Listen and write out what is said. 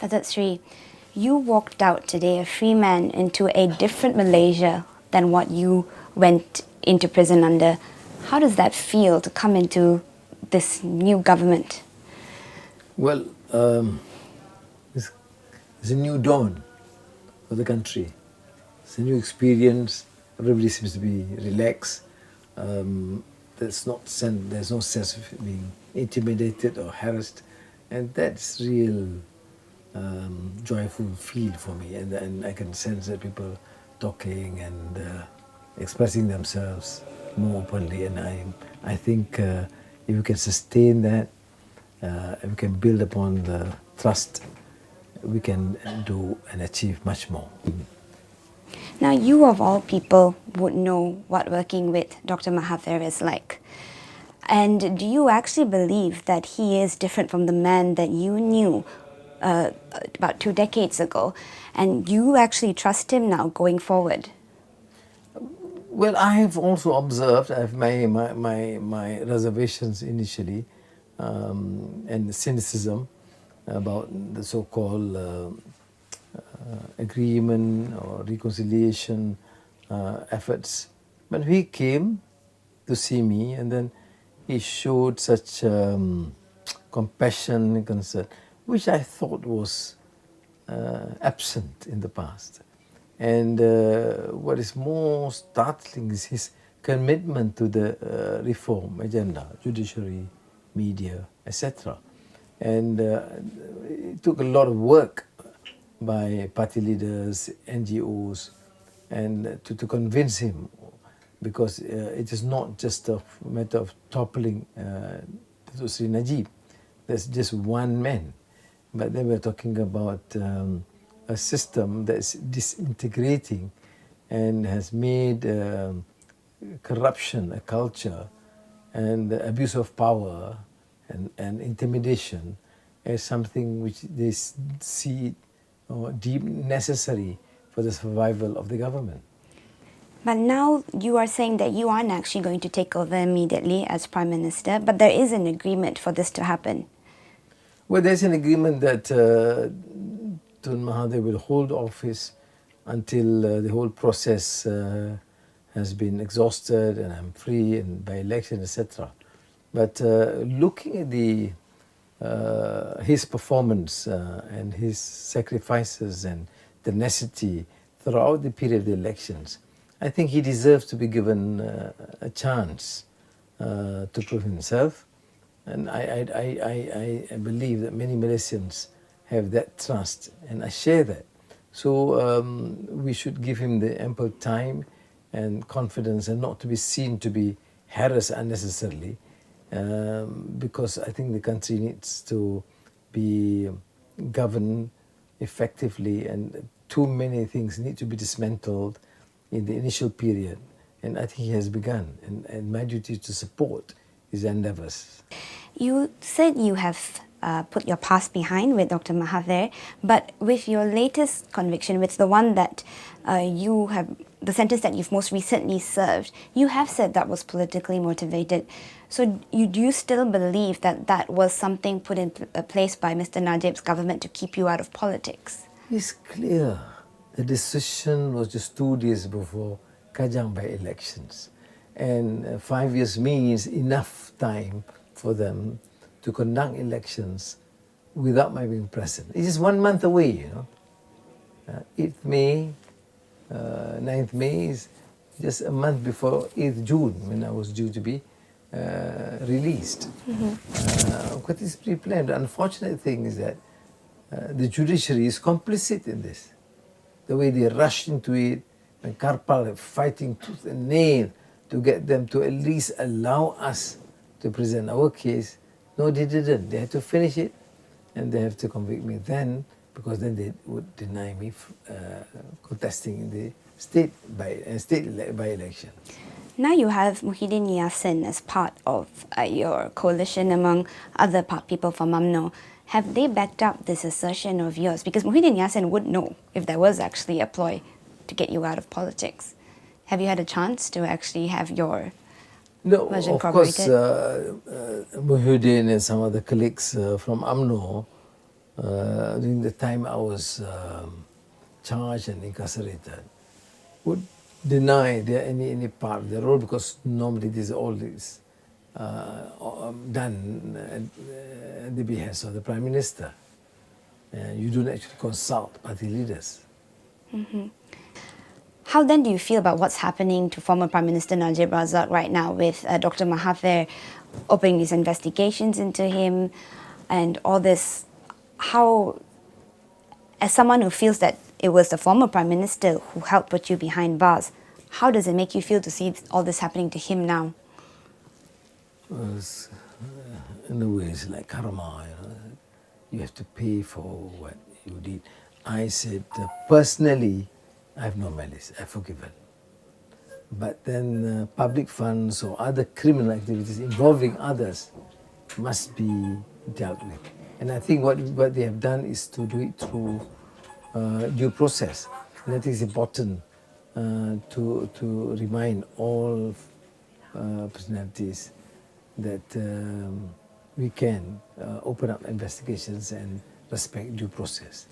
Datuk Sri, you walked out today a free man into a different Malaysia than what you went into prison under. How does that feel to come into this new government? Well, it's a new dawn for the country. It's a new experience. Everybody seems to be relaxed. There's no sense of being intimidated or harassed, and that's real joyful feel for me. And I can sense that people talking and expressing themselves more openly. And I think if we can sustain that, and we can build upon the trust, we can do and achieve much more. Now, you of all people would know what working with Dr. Mahathir is like. And do you actually believe that he is different from the man that you knew about 2 decades ago? And you actually trust him now going forward? Well, I have also observed, I have my reservations initially, and cynicism about the so-called agreement or reconciliation efforts. But he came to see me, and then he showed such compassion and concern, which I thought was absent in the past. And what is more startling is his commitment to the reform agenda, judiciary, media, etc. And it took a lot of work by party leaders, NGOs, and to convince him, because it is not just a matter of toppling Sri Najib. There's just one man. But then we're talking about a system that's disintegrating and has made corruption a culture, and the abuse of power and intimidation as something which they see or deem necessary for the survival of the government. But now you are saying that you aren't actually going to take over immediately as Prime Minister, but there is an agreement for this to happen. Well, there's an agreement that Tun Mahathir will hold office until the whole process has been exhausted and I'm free and by election, etc. But looking at his performance and his sacrifices and tenacity throughout the period of the elections, I think he deserves to be given a chance to prove himself. And I believe that many Malaysians have that trust, and I share that. So we should give him the ample time and confidence, and not to be seen to be harassed unnecessarily, because I think the country needs to be governed effectively, and too many things need to be dismantled in the initial period. And I think he has begun, and my duty is to support his endeavours. You said you have put your past behind with Dr. Mahathir, but with your latest conviction, with the one that the sentence that you've most recently served, you have said that was politically motivated. So do you still believe that that was something put in place by Mr. Najib's government to keep you out of politics? It's clear. The decision was just 2 days before Kajang by-elections. And 5 years means enough time for them to conduct elections without my being present. It's just 1 month away, you know. 8th May, 9th May is just a month before 8th June, when I was due to be released. What is pre-planned? The unfortunate thing is that the judiciary is complicit in this. The way they rushed into it, and Karpal fighting tooth and nail to get them to at least allow us to present our case. No, they didn't. They had to finish it, and they have to convict me then, because then they would deny me contesting in the state by-election. Now you have Muhyiddin Yassin as part of your coalition among other people from UMNO. Have they backed up this assertion of yours? Because Muhyiddin Yassin would know if there was actually a ploy to get you out of politics. Have you had a chance to actually have your version corroborated? No, of course, Muhyiddin and some other colleagues from UMNO during the time I was charged and incarcerated, would deny there any part of the role, because normally this all is done at the behest of the Prime Minister. You don't actually consult party leaders. How then do you feel about what's happening to former Prime Minister Najib Razak right now, with Dr. Mahathir opening these investigations into him and all this? How, as someone who feels that it was the former Prime Minister who helped put you behind bars, how does it make you feel to see all this happening to him now? Well, in a way, it's like karma. You have to pay for what you did. I said, personally, I have no malice. I've forgiven. But then public funds or other criminal activities involving others must be dealt with. And I think what they have done is to do it through due process. And I think it's important to remind all personalities that we can open up investigations and respect due process.